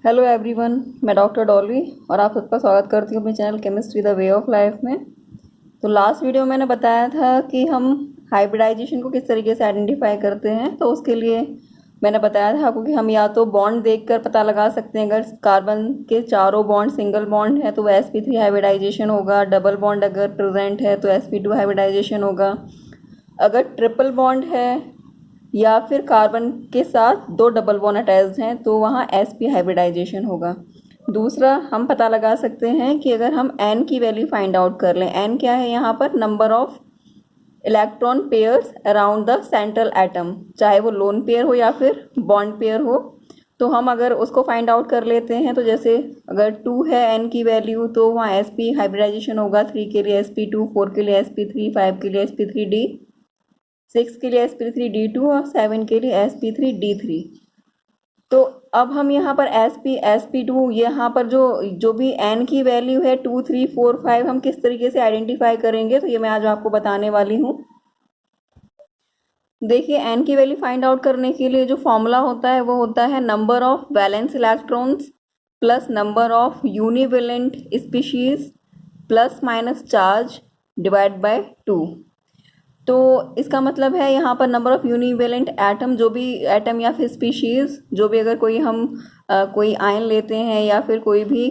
Hello everyone, मैं doctor Dolly और आप सबका स्वागत करती हूँ अपने channel chemistry the way of life में। तो लास्ट वीडियो मैंने बताया था कि हम हाइब्रिडाइजेशन को किस तरीके से आइडेंटिफाई करते हैं। तो उसके लिए मैंने बताया था आपको कि हम या तो बॉन्ड देखकर पता लगा सकते हैं। अगर कार्बन के चारों बॉन्ड सिंगल बॉन्ड है तो वह sp3 हाइब्रिडाइजेशन होगा। डबल बॉन्ड अगर प्रेजेंट है तो sp2 हाइब्रिडाइजेशन होगा। अगर ट्रिपल बॉन्ड है या फिर कार्बन के साथ दो डबल बॉन्ड अटैच्ड हैं तो वहाँ sp हाइब्रिडाइजेशन होगा। दूसरा हम पता लगा सकते हैं कि अगर हम n की वैल्यू फाइंड आउट कर लें, n क्या है यहाँ पर, number of electron pairs around the central atom, चाहे वो लोन पेयर हो या फिर बॉन्ड पेयर हो। तो हम अगर उसको फाइंड आउट कर लेते हैं तो जैसे अगर 2 है n की वैल्यू तो वहाँ sp हाइब्रिडाइजेशन होगा। 3 के लिए sp2, 4 के लिए sp3, 5 के लिए sp3d, 6 के लिए sp3d2 और 7 के लिए sp3d3। तो अब हम यहाँ पर sp2 यहाँ पर जो भी n की वैल्यू है 2, 3, 4, 5 हम किस तरीके से आइडेंटिफाई करेंगे, तो ये मैं आज आपको बताने वाली हूँ। देखिए, n की वैल्यू फाइंड आउट करने के लिए जो फॉर्मूला होता है वो होता है number of valence electrons plus number of univalent species plus minus charge divide by 2। तो इसका मतलब है यहाँ पर नंबर ऑफ यूनिवेलेंट एटम, जो भी एटम या फिर स्पीशीज़, जो भी अगर कोई हम कोई आयन लेते हैं या फिर कोई भी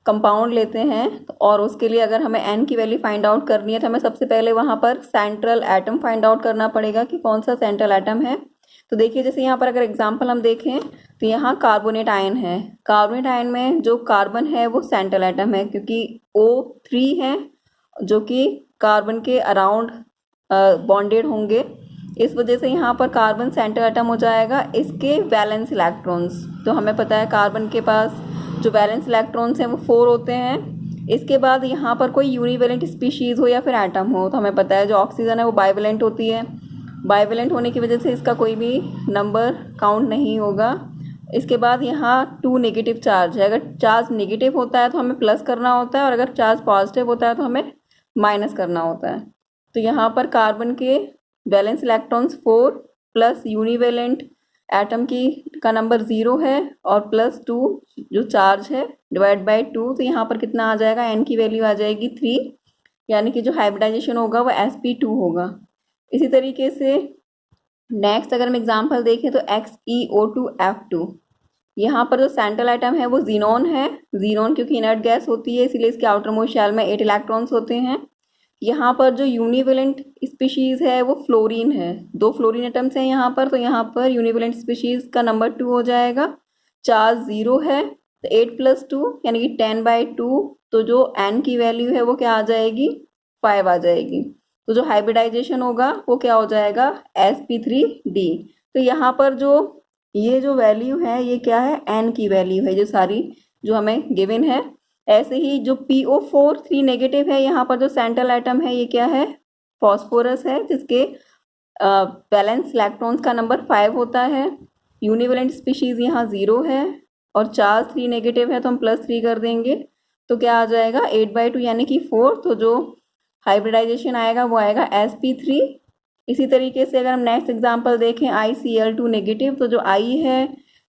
कंपाउंड लेते हैं और उसके लिए अगर हमें n की वैल्यू फाइंड आउट करनी है तो हमें सबसे पहले वहाँ पर सेंट्रल एटम फाइंड आउट करना पड़ेगा कि कौन सा सेंट्रल एटम है। तो देखिए, जैसे यहाँ पर अगर एग्जाम्पल हम देखें तो यहाँ कार्बोनेट आयन है। कार्बोनेट आयन में जो कार्बन है वो सेंट्रल एटम है क्योंकि O3 है जो कि कार्बन के अराउंड बॉन्डेड होंगे। इस वजह से यहाँ पर कार्बन सेंट्रल एटम हो जाएगा। इसके वैलेंस इलेक्ट्रॉन्स, तो हमें पता है कार्बन के पास जो वैलेंस इलेक्ट्रॉन्स हैं वो 4 होते हैं। इसके बाद यहाँ पर कोई यूनिवेलेंट स्पीशीज़ हो या फिर एटम हो तो हमें पता है जो ऑक्सीजन है वो बाइवेलेंट होती है। बाइवेलेंट होने की वजह से इसका कोई भी नंबर काउंट नहीं होगा। इसके बाद यहाँ 2 नेगेटिव चार्ज है। अगर चार्ज नेगेटिव होता है तो हमें प्लस करना होता है और अगर चार्ज पॉजिटिव होता है तो हमें माइनस करना होता है। तो यहाँ पर कार्बन के वैलेंस इलेक्ट्रॉन्स 4 प्लस यूनिवेलेंट एटम की का नंबर 0 है और प्लस 2 जो चार्ज है डिवाइड बाय 2। तो यहाँ पर कितना आ जाएगा, n की वैल्यू आ जाएगी 3, यानी कि जो हाइब्रिडाइजेशन होगा वो sp2 होगा। इसी तरीके से नेक्स्ट अगर हम एग्जांपल देखें तो XeO2F2, यहाँ पर जो सेंट्रल एटम है वो जीनोन है। जीनोन क्योंकि इनर्ट गैस होती है इसीलिए इसके आउटर मोस्ट शेल में 8 इलेक्ट्रॉन्स होते हैं। यहाँ पर जो यूनिवेलेंट स्पीशीज है वो फ्लोरीन है। 2 फ्लोरीन एटम्स हैं यहाँ पर, तो यहाँ पर यूनिवेलेंट स्पीशीज का नंबर 2 हो जाएगा। चार्ज 0 है तो 8 + 2 यानी कि 10/2। तो जो n की वैल्यू है वो क्या आ जाएगी, 5 आ जाएगी। तो जो हाइब्रिडाइजेशन होगा वो क्या हो जाएगा, sp3d। तो यहाँ पर ये जो वैल्यू है ये क्या है, n की वैल्यू है जो सारी जो हमें गिवन है। ऐसे ही जो PO4 3 नेगेटिव है, यहाँ पर जो सेंट्रल एटम है ये क्या है, फॉस्फोरस है जिसके वैलेंस इलेक्ट्रॉन्स का नंबर 5 होता है। यूनिवेलेंट स्पीशीज यहाँ 0 है और चार्ज 3 नेगेटिव है तो हम +3 कर देंगे तो क्या आ जाएगा 8/2 यानी कि 4। तो जो हाइब्रिडाइजेशन आएगा वो आएगा sp3। इसी तरीके से अगर हम नेक्स्ट एग्जांपल देखें ICl2 नेगेटिव, तो जो I है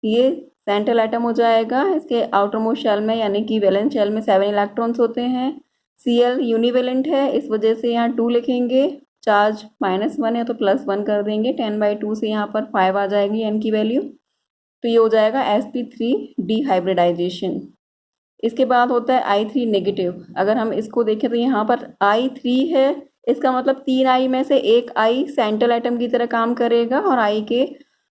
ये सेंट्रल एटम हो जाएगा। इसके आउटर मोस्ट शेल में यानी कि वैलेंस शेल में 7 इलेक्ट्रॉन्स होते हैं। Cl यूनिवेलेंट है इस वजह से यहाँ 2 लिखेंगे। चार्ज -1 है तो +1 कर देंगे। 10/2 से यहाँ पर 5 आ जाएगी n की वैल्यू। तो ये हो जाएगा sp3d हाइब्रिडाइजेशन। इसके बाद होता है I3 नेगेटिव। अगर हम इसको देखें तो यहाँ पर I3 है, इसका मतलब 3 I में से एक I सेंट्रल एटम की तरह काम करेगा और I के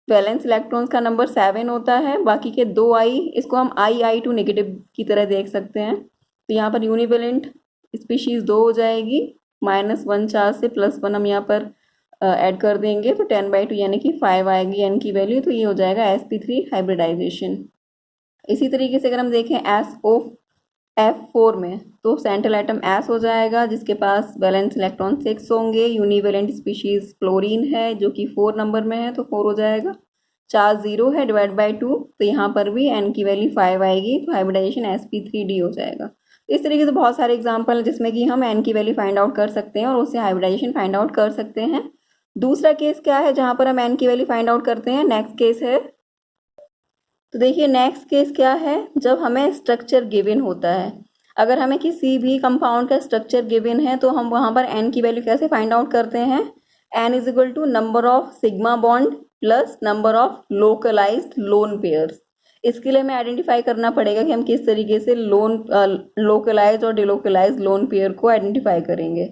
वैलेंस इलेक्ट्रॉन्स का नंबर 7 होता है। बाकी के 2 I इसको हम I2 नेगेटिव की तरह देख सकते हैं। तो यहाँ पर यूनिवेलेंट स्पीशीज 2 हो जाएगी। -1 चार्ज से +1 हम यहाँ पर ऐड कर देंगे तो 10/2 यानी कि 5 आएगी n की वैल्यू। तो ये हो जाएगा sp3 हाइब्रिडाइजेशन। इसी तरीके से अगर हम देखें SOF4 में तो सेंट्रल एटम S हो जाएगा जिसके पास वैलेंस इलेक्ट्रॉन 6 होंगे। यूनिवेलेंट स्पीशीज फ्लोरीन है जो कि 4 नंबर में है तो 4 हो जाएगा। चार्ज 0 है डिवाइड बाय 2, तो यहाँ पर भी n की वैल्यू 5 आएगी तो हाइब्रिडाइजेशन sp3d हो जाएगा। इस तरीके से बहुत सारे एग्जाम्पल हैं जिसमें कि हम n की वैल्यू फाइंड आउट कर सकते हैं और उससे हाइब्रिडाइजेशन फाइंड आउट कर सकते हैं। दूसरा केस क्या है जहाँ पर हम n की वैल्यू फाइंड आउट करते हैं, नेक्स्ट केस है तो देखिए नेक्स्ट केस क्या है, जब हमें स्ट्रक्चर गिवन होता है। अगर हमें किसी भी कंपाउंड का स्ट्रक्चर गिवन है तो हम वहाँ पर n की वैल्यू कैसे फाइंड आउट करते हैं, n is equal to number of sigma bond plus number of localized lone pairs. इसके लिए हमें आइडेंटिफाई करना पड़ेगा कि हम किस तरीके से लोकलाइज और डिलोकलाइज लोन पेयर को आइडेंटिफाई करेंगे।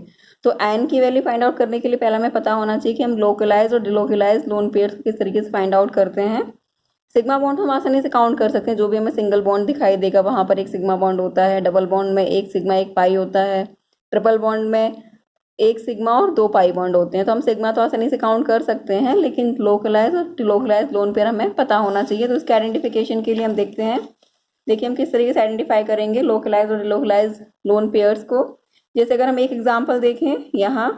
तो n की वैल्यू फाइंड आउट करने के लिए पहला हमें पता होना चाहिए कि हम लोकलाइज और डिलोकलाइज लोन पेयर किस तरीके से फाइंड आउट करते हैं। सिग्मा बॉन्ड हम आसानी से काउंट कर सकते हैं, जो भी हमें सिंगल बॉन्ड दिखाई देगा वहां पर एक सिग्मा बॉन्ड होता है, डबल बॉन्ड में एक सिग्मा एक पाई होता है, ट्रिपल बॉन्ड में एक सिग्मा और दो पाई बॉन्ड होते हैं। तो हम सिग्मा तो आसानी से काउंट कर सकते हैं, लेकिन लोकलाइज और डिलोकलाइज लोन पेयर हमें पता होना चाहिए। तो इसके आइडेंटिफिकेशन के लिए हम देखते हैं, देखिए हम किस तरीके से आइडेंटिफाई करेंगे लोकलाइज और डिलोकलाइज लोन पेयर्स को। जैसे अगर हम एक एग्जाम्पल देखें, यहाँ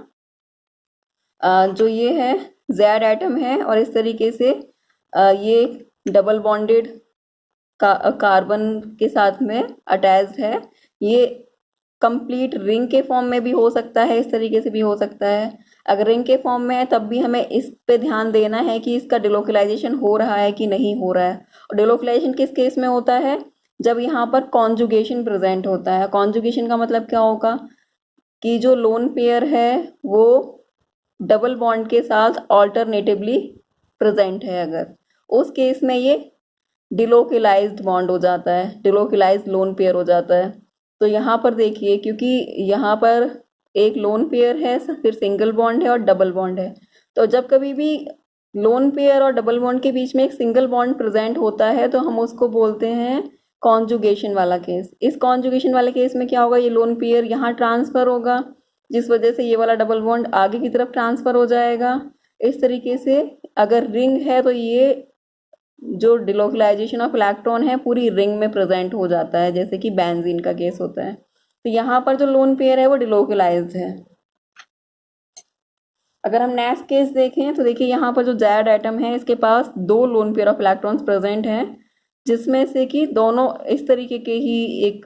जो ये है जेड एटम है और इस तरीके से ये डबल बॉन्डेड कार्बन के साथ में अटैच्ड है। ये कंप्लीट रिंग के फॉर्म में भी हो सकता है, इस तरीके से भी हो सकता है। अगर रिंग के फॉर्म में है तब भी हमें इस पे ध्यान देना है कि इसका डिलोकलाइजेशन हो रहा है कि नहीं हो रहा है। और डिलोकलाइजेशन किस केस में होता है, जब यहाँ पर कॉन्जुगेशन प्रेजेंट होता है। कॉन्जुगेशन का मतलब क्या होगा कि जो लोन पेयर है वो डबल बॉन्ड के साथ ऑल्टरनेटिवली प्रेजेंट है, अगर उस केस में ये डिलोकलाइज्ड बॉन्ड हो जाता है, डिलोकलाइज्ड लोन पेयर हो जाता है। तो यहाँ पर देखिए, क्योंकि यहाँ पर एक लोन पेयर है, फिर सिंगल बॉन्ड है और डबल बॉन्ड है। तो जब कभी भी लोन पेयर और डबल बॉन्ड के बीच में एक सिंगल बॉन्ड प्रेजेंट होता है तो हम उसको बोलते हैं कॉन्जुगेशन वाला केस। इस कॉन्जुगेशन वाले केस में क्या होगा, ये लोन पेयर यहाँ ट्रांसफर होगा, जिस वजह से ये वाला डबल बॉन्ड आगे की तरफ ट्रांसफर हो जाएगा। इस तरीके से अगर रिंग है तो ये जो डिलोकलाइजेशन ऑफ इलेक्ट्रॉन है पूरी रिंग में प्रेजेंट हो जाता है, जैसे कि बेंजीन का केस होता है। तो यहाँ पर जो लोन पेयर है वो डिलोकलाइज्ड है। अगर हम नेक्स्ट केस देखें तो देखिए यहाँ पर जो जेड एटम है इसके पास दो lone pair of electrons present हैं, जिसमें से कि दोनों इस तरीके के ही एक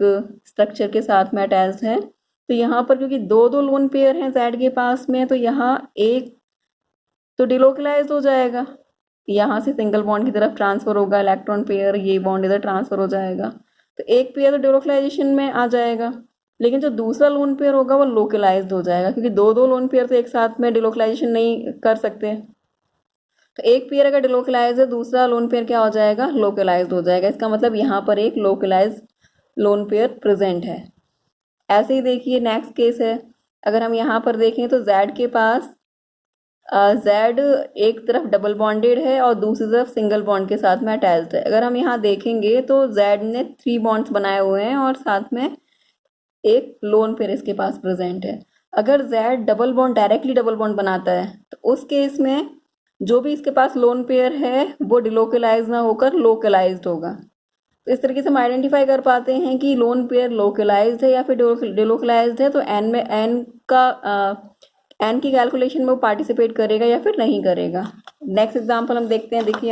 स्ट्रक्चर के साथ में अटैच्ड है। तो यहाँ पर क्योंकि दो दो लोन पेयर हैं जेड के पास में, तो यहाँ एक तो डिलोकलाइज हो जाएगा, यहाँ से सिंगल बॉन्ड की तरफ ट्रांसफर होगा इलेक्ट्रॉन पेयर, ये बॉन्ड इधर ट्रांसफर हो जाएगा, तो एक पेयर तो डिलोकलाइजेशन में आ जाएगा। लेकिन जो दूसरा लोन पेयर होगा वो लोकलाइज्ड हो जाएगा, क्योंकि दो दो लोन पेयर तो एक साथ में डिलोकलाइजेशन नहीं कर सकते। तो एक पेयर अगर डिलोकलाइज है, दूसरा लोन पेयर क्या हो जाएगा, लोकलाइज्ड हो जाएगा। इसका मतलब यहाँ पर एक लोकलाइज लोन पेयर प्रेजेंट है। ऐसे ही देखिए नेक्स्ट केस है, अगर हम यहाँ पर देखें तो जेड के पास जेड एक तरफ डबल बॉन्डेड है और दूसरी तरफ सिंगल बॉन्ड के साथ में अटैच्ड है। अगर हम यहाँ देखेंगे तो जेड ने 3 बॉन्ड्स बनाए हुए हैं और साथ में एक लोन पेयर इसके पास प्रेजेंट है। अगर Z double bond directly double bond बनाता है तो उस केस में जो भी इसके पास लोन पेयर है वो डिलोकलाइज ना होकर लोकलाइज्ड होगा। तो इस तरीके से हम आइडेंटिफाई कर पाते हैं कि लोन पेयर लोकलाइज्ड है या फिर डिलोकलाइज्ड है। तो एन की कैलकुलेशन में वो पार्टिसिपेट करेगा या फिर नहीं करेगा। नेक्स्ट एग्जांपल हम देखते हैं, देखिए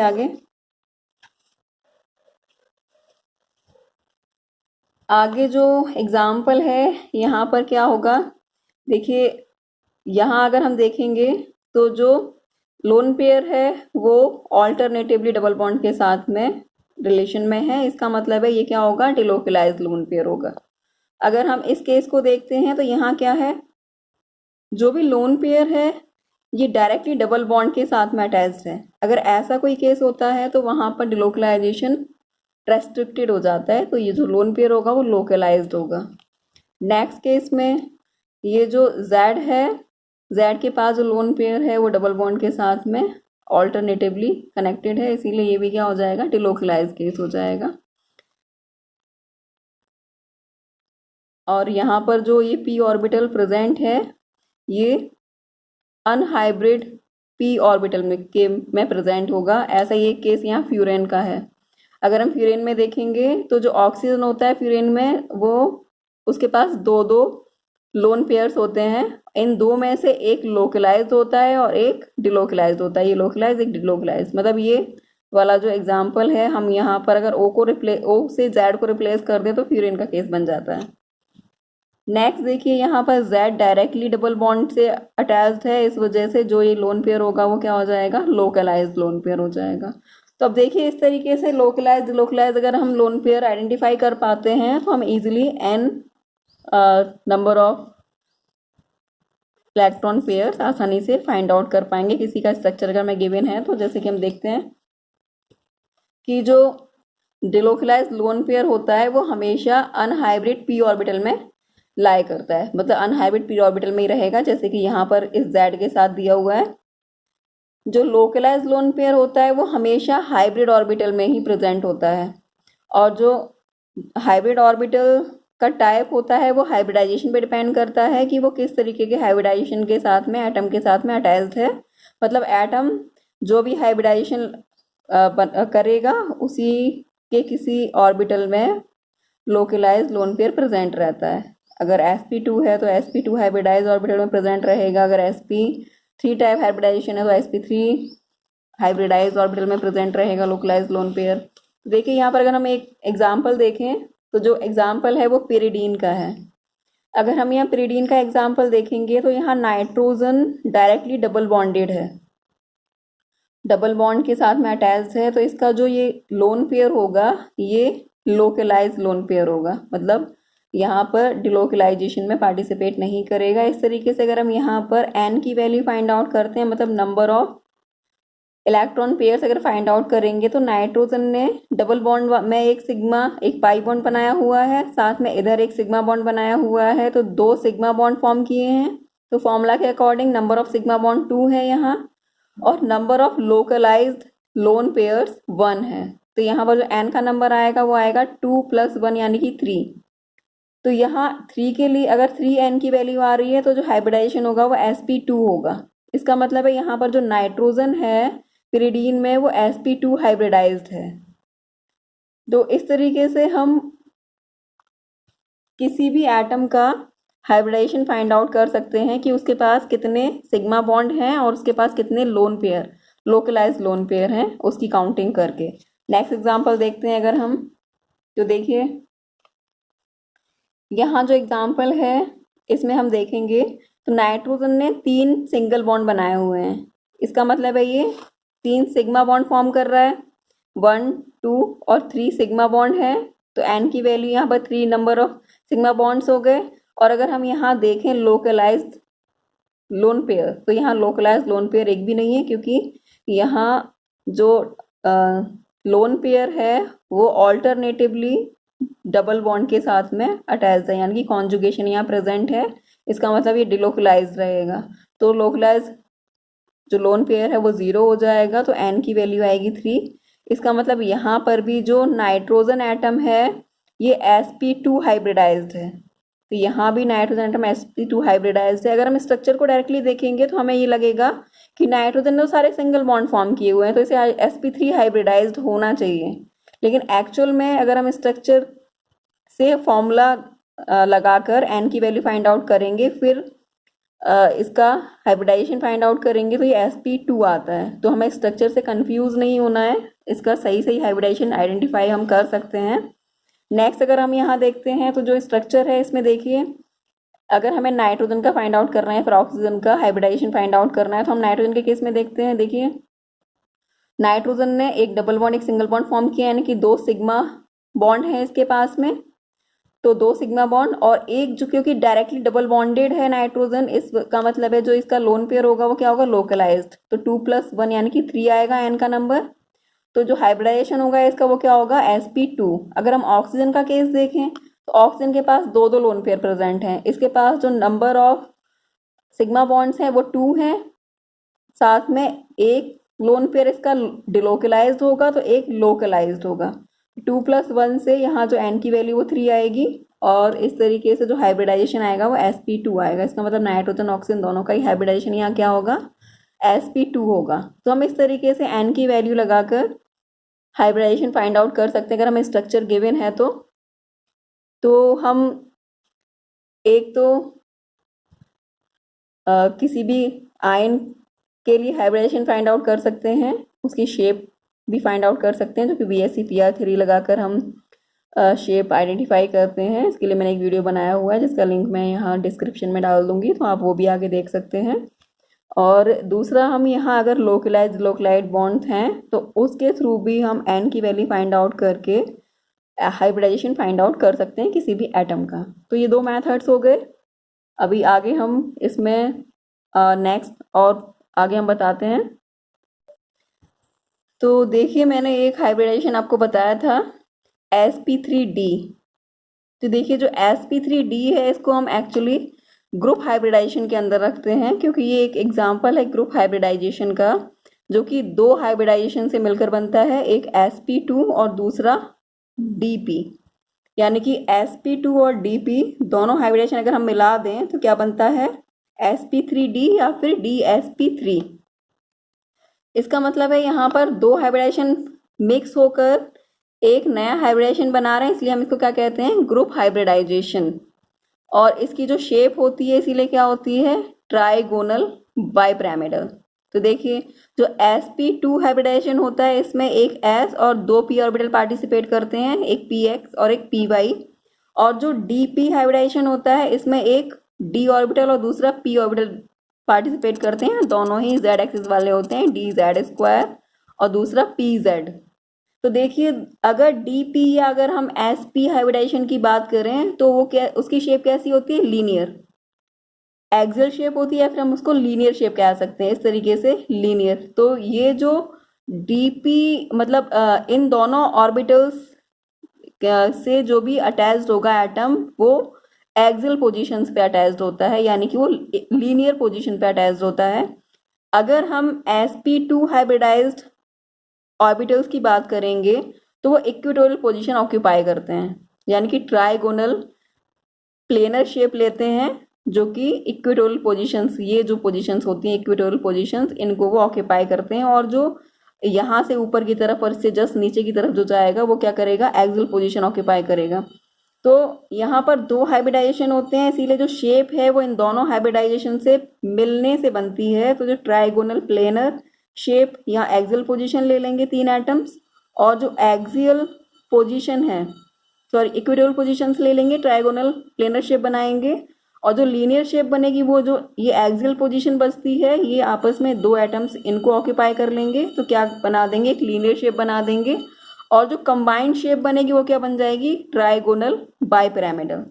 आगे जो एग्जाम्पल है यहाँ पर क्या होगा, देखिए यहाँ अगर हम देखेंगे तो जो लोन पेयर है वो ऑल्टरनेटिवली डबल बॉन्ड के साथ में रिलेशन में है। इसका मतलब है ये क्या होगा, डिलोकलाइज्ड लोन पेयर होगा। अगर हम इस केस को देखते हैं तो यहाँ क्या है, जो भी लोन पेयर है ये डायरेक्टली डबल बॉन्ड के साथ में अटैच्ड है। अगर ऐसा कोई केस होता है तो वहाँ पर डिलोकलाइजेशन रेस्ट्रिक्टेड हो जाता है, तो ये जो लोन पेयर होगा वो लोकलाइज्ड होगा। नेक्स्ट केस में ये जो जेड है, जेड के पास जो लोन पेयर है वो डबल बॉन्ड के साथ में ऑल्टरनेटिवली कनेक्टेड है, इसीलिए ये भी क्या हो जाएगा, डिलोकलाइज केस हो जाएगा। और यहाँ पर जो ये p ऑर्बिटल प्रेजेंट है ये अनहाइब्रिड p ऑर्बिटल में प्रेजेंट होगा। ऐसा ये केस यहाँ फ्यूरेन का है। अगर हम फ्यूरेन में देखेंगे तो जो ऑक्सीजन होता है फ्यूरेन में वो उसके पास दो दो लोन पेयर्स होते हैं। इन दो में से एक लोकलाइज्ड होता है और एक डिलोकलाइज्ड होता है। ये लोकलाइज एक डिलोकलाइज, मतलब ये वाला जो एग्जाम्पल है हम यहाँ पर अगर ओ से जेड को रिप्लेस कर दें तो फ्यूरेन का केस बन जाता है। नेक्स्ट देखिए यहाँ पर Z डायरेक्टली डबल बॉन्ड से अटैच्ड है, इस वजह से जो ये लोन पेयर होगा वो क्या हो जाएगा, लोकलाइज्ड लोन पेयर हो जाएगा। तो अब देखिए इस तरीके से लोकलाइज अगर हम लोन पेयर आइडेंटिफाई कर पाते हैं तो हम easily n number of electron pairs आसानी से फाइंड आउट कर पाएंगे किसी का स्ट्रक्चर अगर मैं गिवन है तो। जैसे कि हम देखते हैं कि जो डिलोकलाइज लोन पेयर होता है वो हमेशा अनहाइब्रिड पी ऑर्बिटल में लाई करता है, मतलब अनहाइब्रिड पी ऑर्बिटल में ही रहेगा, जैसे कि यहाँ पर इस Z के साथ दिया हुआ है। जो लोकलाइज लोन पेयर होता है वो हमेशा हाइब्रिड ऑर्बिटल में ही प्रेजेंट होता है, और जो हाइब्रिड ऑर्बिटल का टाइप होता है वो हाइब्रिडाइजेशन पे डिपेंड करता है कि वो किस तरीके के हाइब्रिडाइजेशन के साथ में एटम के साथ में अटैच्ड है। मतलब एटम जो भी हाइब्रिडाइजेशन करेगा उसी के किसी ऑर्बिटल में लोकलाइज लोन पेयर प्रेजेंट रहता है। अगर sp2 है तो sp2 हाइब्रिडाइज ऑर्बिटल में प्रेजेंट रहेगा, अगर sp3 टाइप हाइब्रिडाइजेशन है तो sp3 हाइब्रिडाइज ऑर्बिटल में प्रेजेंट रहेगा लोकलाइज लोन पेयर। देखिए यहाँ पर अगर हम एक एग्जाम्पल देखें तो जो एग्जाम्पल है वो पिरिडीन का है। अगर हम यहाँ पिरिडीन का एग्जाम्पल देखेंगे तो यहाँ नाइट्रोजन डायरेक्टली डबल बॉन्डेड है, डबल बॉन्ड के साथ में अटैच्ड है, तो इसका जो ये लोन पेयर होगा ये लोकलाइज लोन पेयर होगा, मतलब यहाँ पर डिलोकलाइजेशन में पार्टिसिपेट नहीं करेगा। इस तरीके से अगर हम यहाँ पर n की वैल्यू फाइंड आउट करते हैं, मतलब नंबर ऑफ इलेक्ट्रॉन पेयर्स अगर फाइंड आउट करेंगे, तो नाइट्रोजन ने डबल बॉन्ड में एक पाई बॉन्ड बनाया हुआ है, साथ में इधर एक सिग्मा बॉन्ड बनाया हुआ है, तो 2 सिग्मा बॉन्ड फॉर्म किए हैं। तो फॉर्मूला के according number of sigma bond 2 है यहाँ, और number of localized lone pairs 1 है। तो यहाँ पर जो n का नंबर आएगा वो आएगा 2 + 1 यानी कि 3। तो यहाँ 3 के लिए अगर 3n की वैल्यू आ रही है तो जो हाइब्रिडाइजेशन होगा वो sp2 होगा। इसका मतलब है यहाँ पर जो नाइट्रोजन है पिरिडीन में वो sp2 हाइब्रिडाइज्ड है। तो इस तरीके से हम किसी भी एटम का हाइब्रिडाइजेशन फाइंड आउट कर सकते हैं कि उसके पास कितने सिग्मा बॉन्ड हैं और उसके पास कितने lone pair localise lone pair हैं, उसकी काउंटिंग करके। नेक्स्ट एग्जांपल देखते हैं अगर हम, तो देखिए यहाँ जो एग्जांपल है इसमें हम देखेंगे तो नाइट्रोजन ने 3 सिंगल बॉन्ड बनाए हुए हैं। इसका मतलब है ये 3 सिग्मा बॉन्ड फॉर्म कर रहा है, 1 2 और 3 सिग्मा बॉन्ड है। तो n की वैल्यू यहाँ पर 3 नंबर ऑफ सिग्मा बॉन्ड्स हो गए। और अगर हम यहाँ देखें लोकलाइज्ड लोन पेयर, तो यहाँ लोकलाइज्ड लोन पेयर एक भी नहीं है, क्योंकि यहाँ जो लोन पेयर है वो ऑल्टरनेटिवली डबल बॉन्ड के साथ में अटैच है, यानी कि कॉन्जुगेशन यहाँ प्रेजेंट है। इसका मतलब ये डिलोकलाइज रहेगा। तो लोकलाइज जो लोन पेयर है वो 0 हो जाएगा, तो n की वैल्यू आएगी 3। इसका मतलब यहाँ पर भी जो नाइट्रोजन एटम है ये sp2 हाइब्रिडाइज्ड है, तो यहाँ भी नाइट्रोजन एटम sp2 हाइब्रिडाइज्ड है। अगर हम स्ट्रक्चर को डायरेक्टली देखेंगे तो हमें ये लगेगा कि नाइट्रोजन ने सारे सिंगल बॉन्ड फॉर्म किए हुए हैं, तो इसे sp3 हाइब्रिडाइज्ड होना चाहिए। लेकिन एक्चुअल में अगर हम स्ट्रक्चर से फॉर्मूला लगाकर n की वैल्यू फाइंड आउट करेंगे, फिर इसका हाइब्रिडाइजेशन फाइंड आउट करेंगे तो ये sp2 आता है। तो हमें स्ट्रक्चर से कंफ्यूज नहीं होना है, इसका सही हाइब्रिडाइजेशन आइडेंटिफाई हम कर सकते हैं। नेक्स्ट अगर हम यहाँ देखते हैं तो जो स्ट्रक्चर है इसमें देखिए, अगर हमें नाइट्रोजन का फाइंड आउट करना है फिर ऑक्सीजन का हाइब्रिडाइजेशन फाइंड आउट करना है, तो हम नाइट्रोजन के केस में देखते हैं। देखिए नाइट्रोजन ने एक डबल बॉन्ड एक सिंगल बॉन्ड फॉर्म किया, यानी कि 2 सिग्मा बॉन्ड है इसके पास में, तो 2 सिग्मा बॉन्ड और एक जो, क्योंकि डायरेक्टली डबल बॉन्डेड है नाइट्रोजन, इसका मतलब है जो इसका लोन पेयर होगा वो क्या होगा लोकलाइज्ड। तो 2 + 1 यानी कि 3 आएगा n का नंबर। तो जो हाइब्रिडाइजेशन होगा इसका वो क्या होगा sp2। अगर हम ऑक्सीजन का केस देखें तो ऑक्सीजन के पास 2 लोन पेयर प्रेजेंट हैं, इसके पास जो नंबर ऑफ सिग्मा बॉन्ड्स हैं वो 2 हैं, साथ में एक लोन पेयर इसका डिलोकलाइज्ड होगा तो एक लोकलाइज्ड होगा। 2 + 1 से यहाँ जो n की वैल्यू वो 3 आएगी, और इस तरीके से जो हाइब्रिडाइजेशन आएगा वो sp2 आएगा। इसका मतलब नाइट्रोजन ऑक्सीजन दोनों का ही हाइब्रिडाइजेशन यहाँ क्या होगा sp2 होगा। तो हम इस तरीके से n की वैल्यू लगाकर हाइब्रिडाइजेशन फाइंड आउट कर सकते हैं अगर हमें स्ट्रक्चर गिवन है तो हम एक तो किसी भी आयन के लिए हाइब्रिडाइजेशन फाइंड आउट कर सकते हैं, उसकी शेप भी फाइंड आउट कर सकते हैं, जो कि BSc-PR3 लगाकर हम शेप आइडेंटिफाई करते हैं। इसके लिए मैंने एक वीडियो बनाया हुआ है जिसका लिंक मैं यहाँ डिस्क्रिप्शन में डाल दूंगी, तो आप वो भी आगे देख सकते हैं। और दूसरा हम यहाँ अगर लोकलाइज्ड बॉन्ड्स हैं तो उसके थ्रू भी हम n की वैल्यू फाइंड आउट करके हाइब्रिडाइजेशन फाइंड आउट कर सकते हैं किसी भी एटम का। तो ये दो मेथड्स हो गए। अभी आगे हम इसमें नेक्स्ट और आगे हम बताते हैं। तो देखिए मैंने एक हाइब्रिडाइजेशन आपको बताया था sp3d। तो देखिए जो sp3d है इसको हम एक्चुअली ग्रुप हाइब्रिडाइजेशन के अंदर रखते हैं, क्योंकि ये एक एग्जांपल है ग्रुप हाइब्रिडाइजेशन का, जो कि दो हाइब्रिडाइजेशन से मिलकर बनता है, एक sp2 और दूसरा dp। यानी कि sp2 और dp दोनों हाइब्रिडाइजेशन अगर हम मिला दें तो क्या बनता है, sp3d या फिर dsp3। इसका मतलब है यहाँ पर दो हाइब्रिडाइजेशन मिक्स होकर एक नया हाइब्रिडाइजेशन बना रहे हैं, इसलिए हम इसको क्या कहते हैं, ग्रुप हाइब्रिडाइजेशन। और इसकी जो शेप होती है इसीलिए क्या होती है, ट्राइगोनल बाइपिरामिडल। तो देखिए जो sp2 हाइब्रिडाइजेशन होता है इसमें एक s और दो p ऑर्बिटल पार्टिसिपेट करते हैं, एक px और एक py। और जो dp हाइब्रिडाइजेशन होता है इसमें एक d ऑर्बिटल और दूसरा p ऑर्बिटल पार्टिसिपेट करते हैं, दोनों ही z एक्सिस वाले होते हैं, dz² और दूसरा pz। तो देखिए अगर dp या अगर हम sp हाइब्रिडाइजेशन की बात करें तो वो क्या, उसकी शेप कैसी होती है, लीनियर एक्सियल शेप होती है, या फिर हम उसको लीनियर शेप कह सकते हैं, इस तरीके से लीनियर। तो ये जो dp मतलब इन दोनों ऑर्बिटल्स से जो भी अटैच्ड होगा एटम वो एक्सियल पोजीशंस पे अटैच्ड होता है, यानी कि वो लीनियर पोजीशन पे अटैच्ड होता है। अगर हम sp2 हाइब्रिडाइज्ड ऑर्बिटल्स की बात करेंगे तो वो इक्वेटोरियल पोजीशन ऑक्यूपाई करते हैं, यानी कि ट्राइगोनल प्लेनर शेप लेते हैं, जो कि इक्वेटोरियल पोजीशंस, ये जो पोजीशंस होती हैं इक्वेटोरियल पोजीशंस, इनको वो ऑक्यूपाई करते हैं। और जो यहाँ से ऊपर की तरफ और इससे जस्ट नीचे की तरफ जो जाएगा वो क्या करेगा, एक्सियल पोजीशन ऑक्यूपाई करेगा। तो यहाँ पर दो हाइब्रिडाइजेशन होते हैं, इसीलिए जो शेप है वो इन दोनों हाइब्रिडाइजेशन से मिलने से बनती है। तो जो ट्राइगोनल प्लेनर शेप, यहाँ एक्सियल पोजीशन ले लेंगे तीन एटम्स, और जो एक्सियल पोजीशन है, सॉरी इक्वेटोरियल पोजीशंस ले लेंगे, ट्राइगोनल प्लेनर शेप बनाएंगे। और जो लीनियर शेप बनेगी वो जो ये एक्सियल पोजीशन बचती है, ये आपस में दो एटम्स इनको ऑक्यूपाई कर लेंगे, तो क्या बना देंगे, एक लीनियर शेप बना देंगे। और जो कंबाइंड शेप बनेगी वो क्या बन जाएगी, ट्राइगोनल बाइपिरामिडल।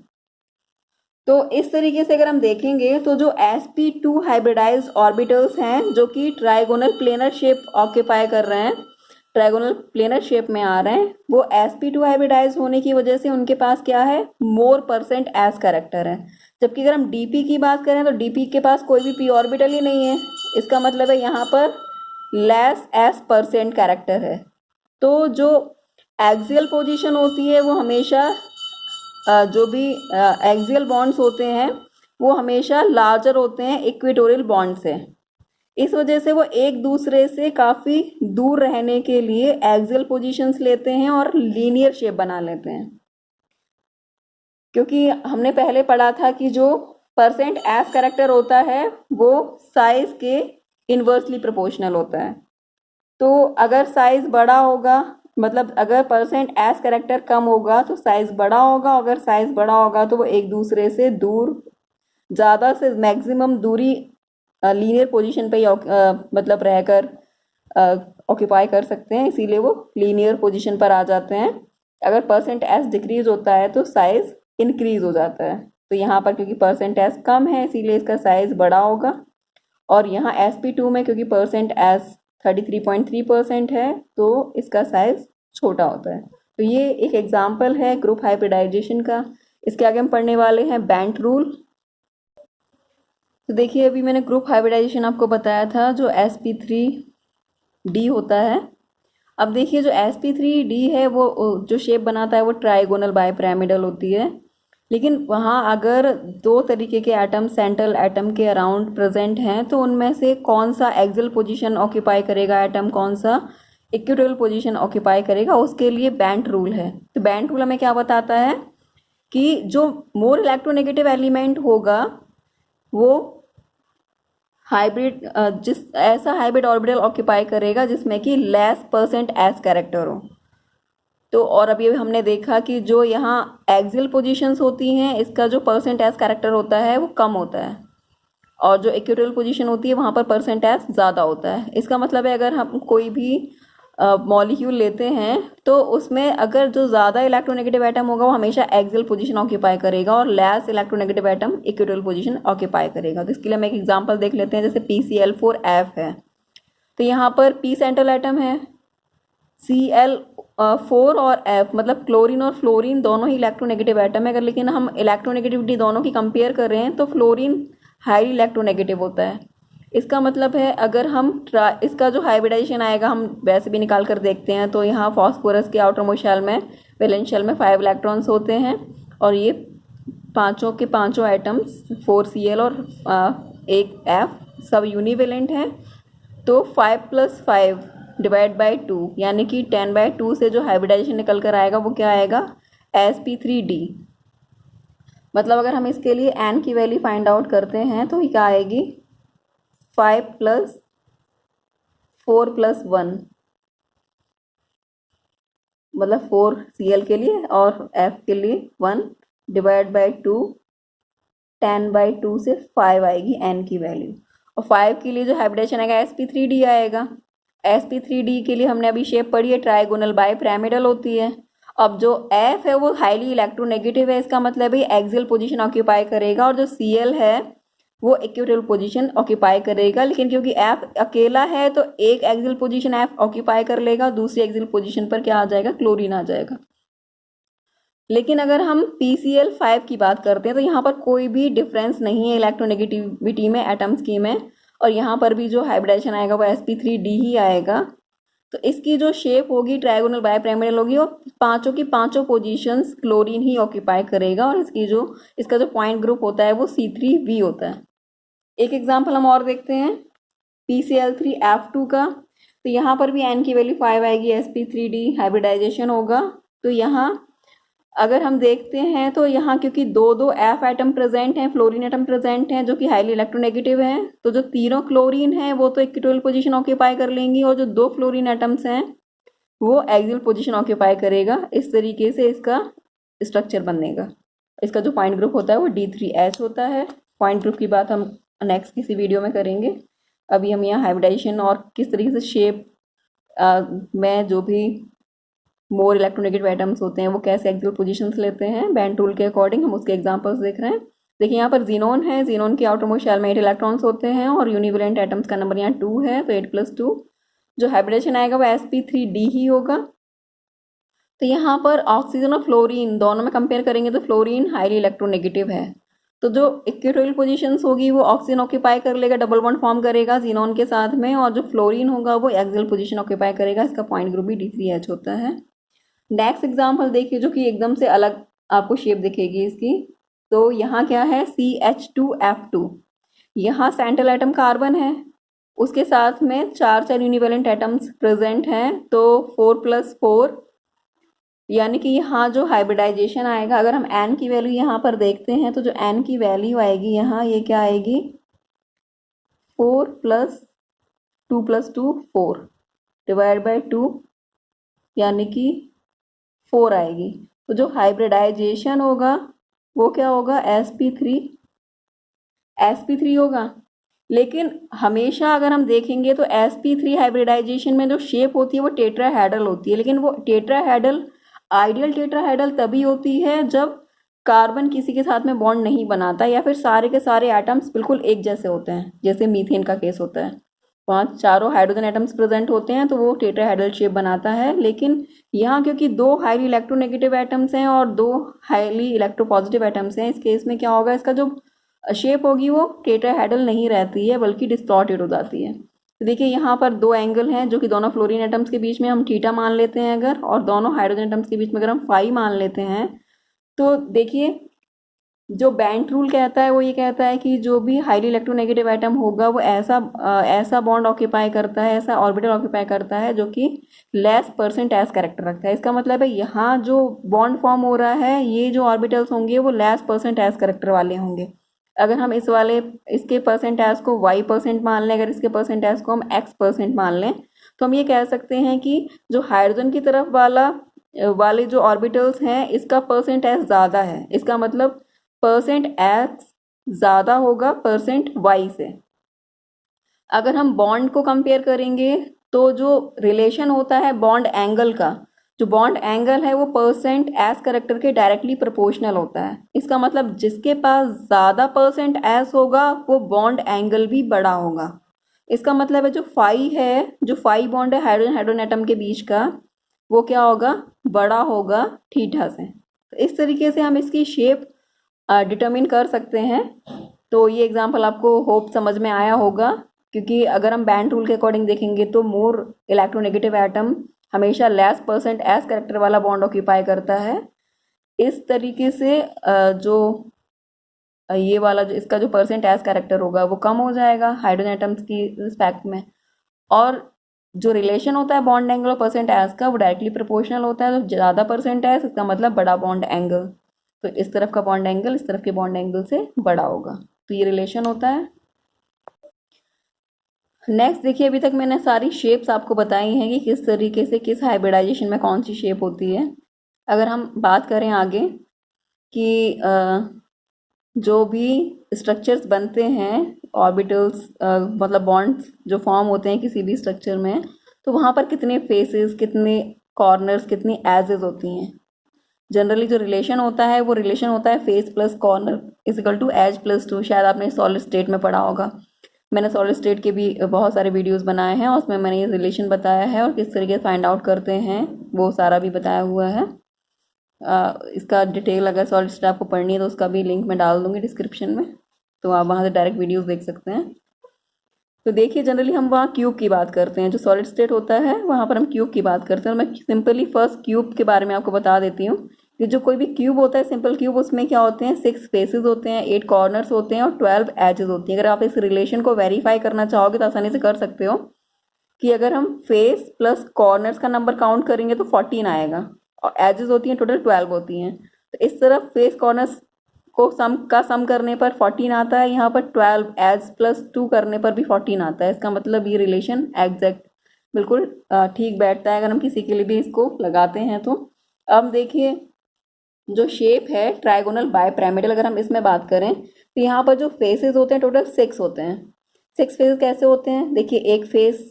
तो इस तरीके से अगर हम देखेंगे तो जो sp2 हाइब्रिडाइज्ड ऑर्बिटल्स हैं जो कि ट्राइगोनल प्लेनर शेप ऑक्यूपाई कर रहे हैं, ट्राइगोनल प्लेनर शेप में आ रहे हैं, वो sp2 हाइब्रिडाइज्ड होने की वजह से उनके पास क्या है, मोर परसेंट s कैरेक्टर है। जबकि अगर हम dp की बात करें तो dp के पास कोई भी p ऑर्बिटल ही नहीं है, इसका मतलब है यहाँ पर लेस s परसेंट कैरेक्टर है। तो जो एक्सियल पोजीशन होती है वो हमेशा जो भी एक्सियल बॉन्ड्स होते हैं वो हमेशा लार्जर होते हैं इक्वेटोरियल बॉन्ड से। इस वजह से वो एक दूसरे से काफ़ी दूर रहने के लिए एक्सियल पोजीशंस लेते हैं और लीनियर शेप बना लेते हैं। क्योंकि हमने पहले पढ़ा था कि जो परसेंट एस कैरेक्टर होता है वो साइज के इन्वर्सली प्रोपोर्शनल होता है। तो अगर साइज बड़ा होगा, मतलब अगर परसेंट एस कैरेक्टर कम होगा तो साइज बड़ा होगा, अगर साइज बड़ा होगा तो वो एक दूसरे से दूर, ज़्यादा से मैक्सिमम दूरी लीनियर पोजीशन पे ही मतलब रहकर ऑक्यूपाई कर सकते हैं, इसीलिए वो लीनियर पोजीशन पर आ जाते हैं। अगर परसेंट एस डिक्रीज होता है तो साइज इंक्रीज हो जाता है। तो यहाँ पर क्योंकि परसेंट एस कम है इसीलिए इसका साइज बड़ा होगा, और यहाँ sp2 में क्योंकि परसेंट एस 33.3% है तो इसका साइज छोटा होता है। तो ये एक एग्जाम्पल है ग्रुप हाइब्रिडाइजेशन का। इसके आगे हम पढ़ने वाले हैं बेंट रूल। तो देखिए अभी मैंने ग्रुप हाइब्रिडाइजेशन आपको बताया था जो sp3d होता है। अब देखिए जो sp3d है वो जो शेप बनाता है वो ट्राइगोनल बाइपिरामिडल होती है, लेकिन वहाँ अगर दो तरीके के एटम सेंट्रल एटम के अराउंड प्रेजेंट हैं तो उनमें से कौन सा एक्सियल पोजीशन ऑक्यूपाई करेगा एटम, कौन सा इक्वेटोरियल पोजीशन ऑक्यूपाई करेगा, उसके लिए बेंट रूल है। तो बेंट रूल हमें क्या बताता है कि जो मोर इलेक्ट्रोनेगेटिव एलिमेंट होगा वो हाइब्रिड ऐसा हाइब्रिड ऑर्बिटल ऑक्यूपाई करेगा जिसमें कि लेस परसेंट एस कैरेक्टर हो। तो और अभी हमने देखा कि जो यहाँ एक्सियल पोजीशंस होती हैं इसका जो परसेंट एस कैरेक्टर होता है वो कम होता है। और जो इक्वेटोरियल पोजीशन होती है वहाँ पर परसेंट एस ज़्यादा होता है। इसका मतलब है अगर हम कोई भी मॉलिक्यूल लेते हैं तो उसमें अगर जो ज़्यादा इलेक्ट्रोनेगेटिव एटम होगा वो हमेशा एक्सियल पोजीशन ऑक्यूपाई करेगा और less electronegative atom equatorial position occupy करेगा। तो इसके लिए हम एक एग्जांपल देख लेते हैं, जैसे PCl4F है, तो यहाँ पर P सेंट्रल एटम है, Cl4 और F मतलब क्लोरीन और फ्लोरीन दोनों ही इलेक्ट्रोनेगेटिव एटम है। अगर लेकिन हम इलेक्ट्रोनेगेटिविटी दोनों की कंपेयर कर रहे हैं तो फ्लोरीन हाईली इलेक्ट्रोनेगेटिव होता है। इसका मतलब है अगर हम इसका जो हाइब्रिडाइजेशन आएगा हम वैसे भी निकाल कर देखते हैं, तो यहाँ फॉस्फोरस के आउटर मोस्ट शेल में, वैलेंस शेल में 5 इलेक्ट्रॉन्स होते हैं और ये पांचों के पांचों एटम्स 4Cl और एक F सब यूनिवेलेंट हैं। तो 5 + 5 डिवाइड बाई 2 यानी कि 10/2 से जो हाइब्रिडाइजेशन निकल कर आएगा वो क्या आएगा, sp3d। मतलब अगर हम इसके लिए n की वैल्यू फाइंड आउट करते हैं तो ये क्या आएगी, 5 + 4 + 1 मतलब 4Cl के लिए और F के लिए 1 डिवाइड बाई 2, 10/2 से 5 आएगी n की वैल्यू। और 5 के लिए जो हाइब्रिडेशन आएगा sp3d आएगा। sp3d के लिए हमने अभी शेप पढ़ी है, ट्राइगोनल बाई पिरामिडल होती है। अब जो F है वो हाईली इलेक्ट्रोनेगेटिव है, इसका मतलब है एक्सियल पोजीशन ऑक्यूपाई करेगा, और जो Cl है वो इक्वेटोरियल पोजीशन ऑक्यूपाई करेगा। लेकिन क्योंकि F अकेला है तो एक एक्सियल पोजीशन F ऑक्यूपाई कर लेगा, दूसरी एक्सियल पोजीशन पर क्या आ जाएगा, क्लोरीन आ जाएगा। लेकिन अगर हम PCl5 की बात करते हैं तो यहाँ पर कोई भी डिफरेंस नहीं है इलेक्ट्रोनेगेटिविटी में एटम्स की में, और यहाँ पर भी जो हाइब्रिडाइजेशन आएगा वो sp3d ही आएगा। तो इसकी जो शेप होगी ट्रायगोनल बायपिरामिडल होगी, वो पांचों की पांचों पोजीशंस क्लोरीन ही ऑक्यूपाई करेगा, और इसका जो पॉइंट ग्रुप होता है वो C3V होता है। एक एग्जाम्पल हम और देखते हैं PCl3F2 का। तो यहाँ पर भी n की वैल्यू 5 आएगी, sp3d हाइब्रिडाइजेशन होगा। तो यहाँ अगर हम देखते हैं तो यहाँ क्योंकि दो F एटम प्रेजेंट हैं, फ्लोरीन एटम प्रेजेंट हैं जो कि हाईली इलेक्ट्रोनेगेटिव हैं, तो जो तीनों क्लोरीन हैं वो तो इक्वेटोरियल पोजीशन ऑक्यूपाई कर लेंगी, और जो 2 फ्लोरीन एटम्स हैं वो एक्सियल पोजीशन ऑक्यूपाई करेगा। इस तरीके से इसका स्ट्रक्चर बनेगा। इसका जो पॉइंट ग्रुप होता है वो D3H होता है। पॉइंट ग्रुप की बात हम नेक्स्ट किसी वीडियो में करेंगे। अभी हम यहाँ हाइब्रिडाइजेशन और किस तरीके से शेप में जो भी मोर इलेक्ट्रोनेगेटिव एटम्स होते हैं वो कैसे एक्सियल पोजीशंस लेते हैं बेंड रूल के अकॉर्डिंग, हम उसके एग्जांपल्स देख रहे हैं। देखिए यहाँ पर जीनोन है, जीनोन के आउटर मोस्ट शेल में 8 इलेक्ट्रॉन्स होते हैं और यूनिवेलेंट एटम्स का नंबर यहाँ 2 है, तो 8 + 2 जो हाइब्रिडेशन आएगा वो sp3d ही होगा। तो यहाँ पर ऑक्सीजन और फ्लोरीन दोनों में कंपेयर करेंगे तो फ्लोरीन हाईली इलेक्ट्रोनेगेटिव है, तो जो इक्वेटोरियल पोजीशंस होगी वो ऑक्सीजन ऑक्यूपाई कर लेगा, डबल बॉन्ड फॉर्म करेगा जीनोन के साथ में, और जो फ्लोरीन होगा वो एक्सियल पोजीशन ऑक्यूपाई करेगा। इसका पॉइंट ग्रुप भी D3H होता है। नेक्स्ट एग्जाम्पल देखिए जो कि एकदम से अलग आपको शेप दिखेगी इसकी। तो यहाँ क्या है, CH2F2, यहाँ सेंट्रल एटम कार्बन है, उसके साथ में 4 यूनिवेलेंट एटम्स प्रेजेंट हैं, तो 4 + 4 यानी कि यहाँ जो हाइब्रिडाइजेशन आएगा, अगर हम n की वैल्यू यहाँ पर देखते हैं तो जो n की वैल्यू आएगी यहाँ, ये क्या आएगी, 4 + 2 + 2 4 डिवाइड बाई 2 यानी कि 4 आएगी। तो जो हाइब्रिडाइजेशन होगा वो क्या होगा, sp3 होगा। लेकिन हमेशा अगर हम देखेंगे तो sp3 हाइब्रिडाइजेशन में जो शेप होती है वो टेट्राहेड्रल होती है, लेकिन वो टेट्राहेड्रल आइडियल टेट्राहेड्रल तभी होती है जब कार्बन किसी के साथ में बॉन्ड नहीं बनाता, या फिर सारे के सारे एटम्स बिल्कुल एक जैसे होते हैं, जैसे मीथेन का केस होता है, वहाँ चारों हाइड्रोजन एटम्स प्रेजेंट होते हैं तो वो टेट्राहेड्रल शेप बनाता है। लेकिन यहाँ क्योंकि 2 हाईली इलेक्ट्रोनेगेटिव एटम्स हैं और 2 हाईली इलेक्ट्रोपॉजिटिव एटम्स हैं, इस केस में क्या होगा, इसका जो शेप होगी वो टेट्राहेड्रल नहीं रहती है बल्कि डिस्टॉर्टेड हो जाती है। तो देखिए यहाँ पर 2 एंगल हैं जो कि दोनों फ्लोरीन एटम्स के बीच में हम थीटा मान लेते हैं अगर, और दोनों हाइड्रोजन एटम्स के बीच में अगर हम फाई मान लेते हैं, तो देखिए जो बेंट रूल कहता है वो ये कहता है कि जो भी हाईली इलेक्ट्रोनेगेटिव एटम होगा वो ऐसा बॉन्ड ऑक्यूपाई करता है, ऐसा ऑर्बिटल ऑक्यूपाई करता है जो कि लेस परसेंट एस कैरेक्टर रखता है। इसका मतलब है यहाँ जो बॉन्ड फॉर्म हो रहा है, ये जो ऑर्बिटल्स होंगे वो लेस परसेंट एस कैरेक्टर वाले होंगे। अगर हम इसके परसेंट एस को y% मान लें, अगर इसके परसेंट एस को हम x% मान लें, तो हम ये कह सकते हैं कि जो हाइड्रोजन की तरफ वाले जो ऑर्बिटल्स हैं इसका परसेंट एस ज़्यादा है। इसका मतलब परसेंट एक्स ज़्यादा होगा परसेंट वाई से। अगर हम बॉन्ड को कंपेयर करेंगे तो जो रिलेशन होता है बॉन्ड एंगल का, जो बॉन्ड एंगल है वो परसेंट एस करेक्टर के डायरेक्टली प्रोपोर्शनल होता है। इसका मतलब जिसके पास ज़्यादा परसेंट एस होगा वो बॉन्ड एंगल भी बड़ा होगा। इसका मतलब है जो फाई है, जो फाई बॉन्ड है हाइड्रोजन हाइड्रोजन एटम के बीच का, वो क्या होगा, बड़ा होगा थीटा से। तो इस तरीके से हम इसकी शेप डिटरमिन कर सकते हैं। तो ये एग्जांपल आपको होप समझ में आया होगा, क्योंकि अगर हम बैंड रूल के अकॉर्डिंग देखेंगे तो मोर इलेक्ट्रोनेगेटिव एटम हमेशा लेस परसेंट एस करेक्टर वाला बॉन्ड ऑक्यूपाई करता है। इस तरीके से जो ये वाला जो इसका जो परसेंट एस कैरेक्टर होगा वो कम हो जाएगा हाइड्रोजन एटम्स की रिस्पेक्ट में। और जो रिलेशन होता है बॉन्ड एंगल और परसेंट एस का वो डायरेक्टली प्रोपोर्शनल होता है। तो ज़्यादा परसेंट एस इसका मतलब बड़ा बॉन्ड एंगल, तो इस तरफ का बॉन्ड एंगल इस तरफ के बॉन्ड एंगल से बड़ा होगा। तो ये रिलेशन होता है। नेक्स्ट देखिए, अभी तक मैंने सारी शेप्स आपको बताई हैं कि किस तरीके से किस हाइब्रिडाइजेशन में कौन सी शेप होती है। अगर हम बात करें आगे कि जो भी स्ट्रक्चर्स बनते हैं ऑर्बिटल्स, मतलब बॉन्ड्स जो फॉर्म होते हैं किसी भी स्ट्रक्चर में, तो वहाँ पर कितने फेसेस, कितने कॉर्नर्स, कितनी एजेस होती हैं। जनरली जो रिलेशन होता है वो रिलेशन होता है face plus corner is equal to edge plus 2। शायद आपने सॉलिड स्टेट में पढ़ा होगा। मैंने सॉलिड स्टेट के भी बहुत सारे वीडियोस बनाए हैं, उसमें मैंने ये रिलेशन बताया है और किस तरीके से फाइंड आउट करते हैं वो सारा भी बताया हुआ है। इसका डिटेल अगर सॉलिड स्टेट आपको पढ़नी है तो उसका भी लिंक मैं डाल दूंगी डिस्क्रिप्शन में, तो आप वहाँ से डायरेक्ट वीडियोस देख सकते हैं। तो देखिए, जनरली हम वहाँ क्यूब की बात करते हैं, जो सॉलिड स्टेट होता है वहाँ पर हम क्यूब की बात करते हैं। और मैं सिंपली फर्स्ट क्यूब के बारे में आपको बता देती हूँ कि जो कोई भी क्यूब होता है, सिंपल क्यूब, उसमें क्या होते हैं, 6 फेसेस होते हैं, 8 कॉर्नर्स होते हैं और 12 एजेस होती हैं। अगर आप इस रिलेशन को वेरीफाई करना चाहोगे तो आसानी से कर सकते हो कि अगर हम फेस प्लस कॉर्नर्स का नंबर काउंट करेंगे तो 14 आएगा और एजेस होती हैं टोटल 12 होती हैं। तो इस तरफ फेस कॉर्नर्स को सम करने पर 14 आता है, यहाँ पर 12 एज प्लस 2 करने पर भी 14 आता है। इसका मतलब ये रिलेशन एग्जैक्ट बिल्कुल ठीक बैठता है अगर हम किसी के लिए भी इसको लगाते हैं तो। अब देखिए, जो शेप है ट्राइगोनल बायपिरामिडल, अगर हम इसमें बात करें तो यहाँ पर जो फेसेस होते हैं टोटल 6 होते हैं। 6 फेस कैसे होते हैं, देखिए, एक फेस,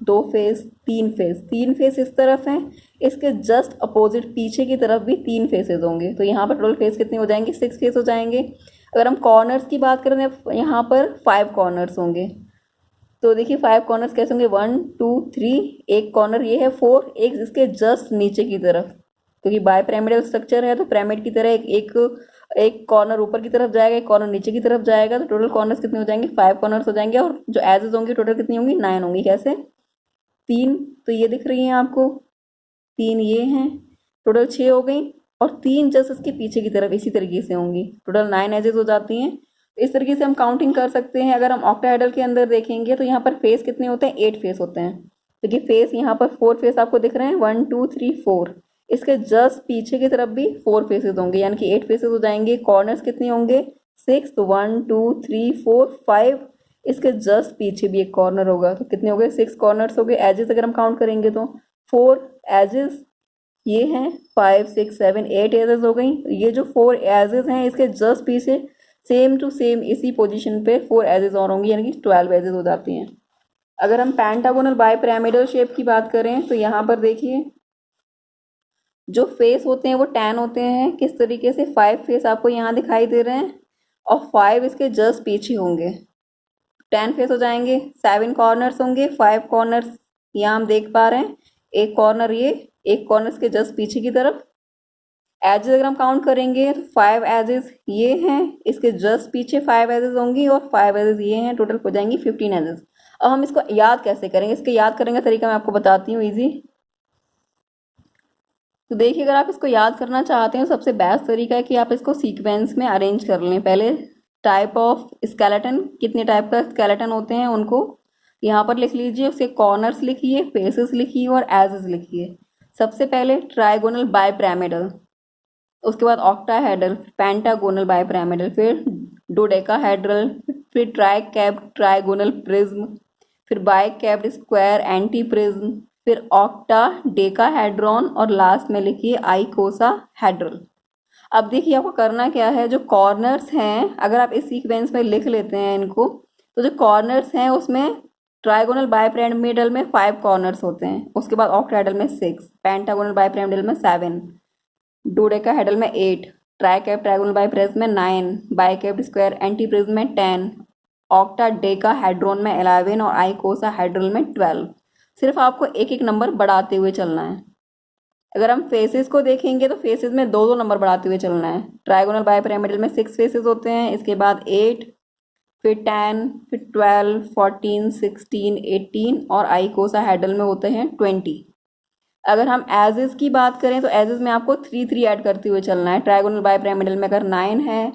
2 फेस, 3 फेस। 3 फेस इस तरफ हैं, इसके जस्ट अपोजिट पीछे की तरफ भी 3 फेसेस होंगे। तो यहाँ पर टोटल फेस कितने हो जाएंगे, 6 फेस हो जाएंगे। अगर हम कॉर्नर्स की बात करें तो यहाँ पर 5 कॉर्नर्स होंगे। तो देखिए 5 कॉर्नर्स कैसे होंगे, 1 2 3, एक कॉर्नर ये है 4, एक इसके जस्ट नीचे की तरफ, क्योंकि बाय पिरामिडल स्ट्रक्चर है तो पिरामिड की तरह एक कॉर्नर ऊपर की तरफ जाएगा, एक कॉर्नर नीचे की तरफ जाएगा। तो टोटल कॉर्नर्स कितने हो जाएंगे, 5 कॉर्नर्स हो जाएंगे। और जो एजेस होंगी टोटल कितनी होंगी, 9 होंगी। कैसे, 3 तो ये दिख रही हैं आपको, 3 ये हैं, टोटल 6 हो गई। और 3 जस्ट इसके पीछे की तरफ इसी तरीके से होंगी, टोटल 9 एजेस हो जाती हैं। इस तरीके से हम काउंटिंग कर सकते हैं। अगर हम ऑक्टाहेड्रल के अंदर देखेंगे तो यहाँ पर फेस कितने होते हैं, 8 फेस होते हैं। क्योंकि फेस यहाँ पर 4 फेस आपको दिख रहे हैं, 1 2 3 4। इसके जस्ट पीछे की तरफ भी 4 फेसेस होंगे, यानी कि 8 फेसेस हो जाएंगे। कॉर्नर्स कितने होंगे, 6, तो 1 2 3 4 5। इसके जस्ट पीछे भी एक कॉर्नर होगा, तो कितने हो गए, 6 कॉर्नर्स हो गए। एजेस अगर हम काउंट करेंगे तो 4 एजेस ये हैं, 5 6 7 8 एजेस हो गई। ये जो 4 एजेस हैं इसके जस्ट पीछे सेम टू सेम इसी पोजीशन पे 4 एजेस और होंगी, यानी कि 12 एजेस हो जाती हैं। अगर हम पेंटागोनल बायपिरामिडल शेप की बात करें तो यहाँ पर देखिए, जो फेस होते हैं वो 10 होते हैं। किस तरीके से, 5 फेस आपको यहाँ दिखाई दे रहे हैं और 5 इसके जस्ट पीछे होंगे, 10 फेस हो जाएंगे। 7 कॉर्नर्स होंगे, 5 कॉर्नर्स यहाँ हम देख पा रहे हैं, एक कॉर्नर ये, एक कॉर्नर इसके जस्ट पीछे की तरफ। एजेस अगर हम काउंट करेंगे तो 5 एजेस ये हैं, इसके जस्ट पीछे 5 एजेस होंगी और 5 एजेस ये हैं, टोटल हो जाएंगी 15 एजेस। अब हम इसको याद कैसे करेंगे, इसके याद करने का तरीका मैं आपको बताती हूँ इजी। तो देखिए, अगर आप इसको याद करना चाहते हैं सबसे बेस्ट तरीका है कि आप इसको सीक्वेंस में अरेंज कर लें। पहले टाइप ऑफ स्केलेटन, कितने टाइप का स्केलेटन होते हैं उनको यहाँ पर लिख लीजिए, उसके कॉर्नर्स लिखिए, फेसेस लिखिए और एजेस लिखिए। सबसे पहले ट्राइगोनल बायपिरामिडल, उसके बाद ऑक्टाहेड्रल, पेंटागोनल बायपिरामिडल, फिर डोडेकाहेड्रल, फिर ट्राइगोनल प्रिज्म, फिर बाइकैप्ड स्क्वायर एंटी प्रिज्म, फिर ऑक्टा डेकाहेड्रॉन और लास्ट में लिखिए आइकोसाहेड्रल। अब देखिए आपको करना क्या है, जो कॉर्नर्स हैं अगर आप इस सीक्वेंस में लिख लेते हैं इनको, तो जो कॉर्नर्स हैं उसमें ट्राइगोनल बाइपिरामिडल में 5 कॉर्नर्स होते हैं, उसके बाद ऑक्टाहेड्रल में 6, पेंटागोनल बाइपिरामिडल में 7, डोडेकाहेड्रल में 8, ट्राइकैप ट्राइगोनल बाइप्रिज्म में 9, बाइकैप स्क्वायर एंटीप्रिज्म में 10, ऑक्टाडेकाहेड्रॉन में 11 और आइकोसाहेड्रल में 12। सिर्फ आपको एक एक नंबर बढ़ाते हुए चलना है। अगर हम फेसेस को देखेंगे तो फेसेस में 2-2 नंबर बढ़ाते हुए चलना है। ट्राइगोनल बाइपिरामिडल में 6 फेसेस होते हैं, इसके बाद 8, फिर 10, फिर 12, 14, 16, 18 और आइकोसाहेड्रल में होते हैं 20। अगर हम एजेस की बात करें तो एजेस में आपको 3-3 ऐड करते हुए चलना है। ट्राइगोनल बाइपिरामिडल में अगर 9 है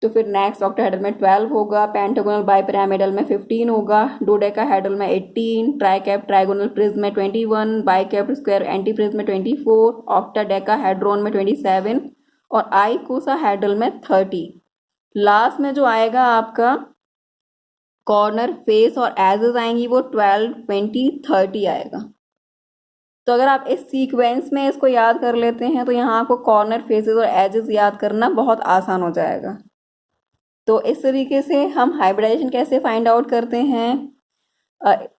तो फिर नेक्स्ट ऑक्टाहेड्रल में 12 होगा, पेंटागोनल बाइपिरामिडल में 15 होगा, डोडेकाहेड्रल में 18, ट्राइकैप ट्राइगोनल प्रिज्म में 21, बाइकैप स्क्वायर एंटी प्रिज्म में 24, ऑक्टाडेकाहेड्रॉन में 27 और आइकोसाहेड्रल में 30। लास्ट में जो आएगा आपका कॉर्नर, फेस और एजेस आएंगी वो 12, 20, 30 आएगा। तो अगर आप इस सीक्वेंस में इसको याद कर लेते हैं तो यहाँ आपको कॉर्नर, फेसेस और एजेस याद करना बहुत आसान हो जाएगा। तो इस तरीके से हम हाइब्रिडाइजेशन कैसे फाइंड आउट करते हैं,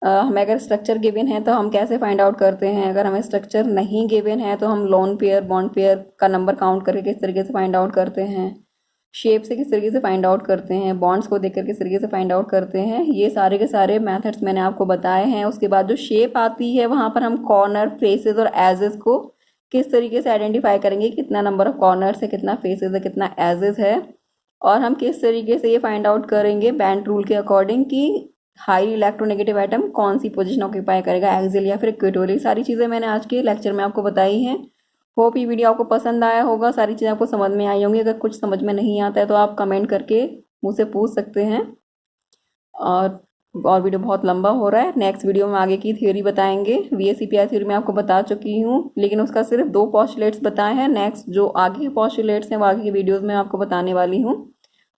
हमें अगर स्ट्रक्चर गिवन है तो हम कैसे फाइंड आउट करते हैं, अगर हमें स्ट्रक्चर नहीं गिवन है तो हम लोन पेयर, बॉन्ड पेयर का नंबर काउंट करके किस तरीके से फाइंड आउट करते हैं, शेप से किस तरीके से फाइंड आउट करते हैं, बॉन्ड्स को देखकर किस तरीके से फाइंड आउट करते हैं, ये सारे के सारे मेथड्स मैंने आपको बताए हैं। उसके बाद जो शेप आती है वहाँ पर हम कॉर्नर, फेसेस और एजेस को किस तरीके से आइडेंटिफाई करेंगे, कितना नंबर ऑफ कॉर्नर्स है, कितना फेसेस है, कितना एजेस है, और हम किस तरीके से ये फाइंड आउट करेंगे बैंड रूल के अकॉर्डिंग कि हाई इलेक्ट्रोनेगेटिव एटम कौन सी पोजीशन ऑक्यूपाई करेगा, एक्सियल या फिर इक्वेटोरियल। सारी चीज़ें मैंने आज के लेक्चर में आपको बताई हैं। होप ये वीडियो आपको पसंद आया होगा, सारी चीज़ें आपको समझ में आई होंगी। अगर कुछ समझ में नहीं आता है तो आप कमेंट करके मुझसे पूछ सकते हैं। और वीडियो बहुत लंबा हो रहा है, नेक्स्ट वीडियो में आगे की थ्योरी बताएंगे। VSEPI थ्योरी में आपको बता चुकी हूँ, लेकिन उसका सिर्फ 2 पोस्टुलेट्स बताए हैं। नेक्स्ट जो आगे के पोस्टुलेट्स हैं वो आगे की वीडियोज़ में आपको बताने वाली हूँ।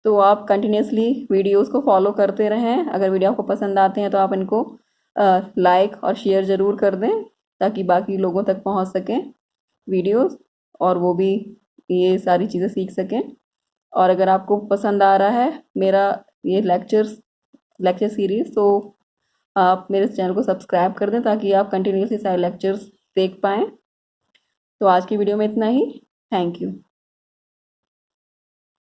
तो आप कंटिन्यूसली वीडियोज़ को फॉलो करते रहें। अगर वीडियो आपको पसंद आते हैं तो आप इनको लाइक और शेयर ज़रूर कर दें ताकि बाकी लोगों तक पहुँच सकें वीडियोज़ और वो भी ये सारी चीज़ें सीख सकें। और अगर आपको पसंद आ रहा है मेरा ये लेक्चर सीरीज़ तो आप मेरे चैनल को सब्सक्राइब कर दें ताकि आप कंटिन्यूसली सारे लेक्चर्स देख पाएँ। तो आज की वीडियो में इतना ही। Thank you.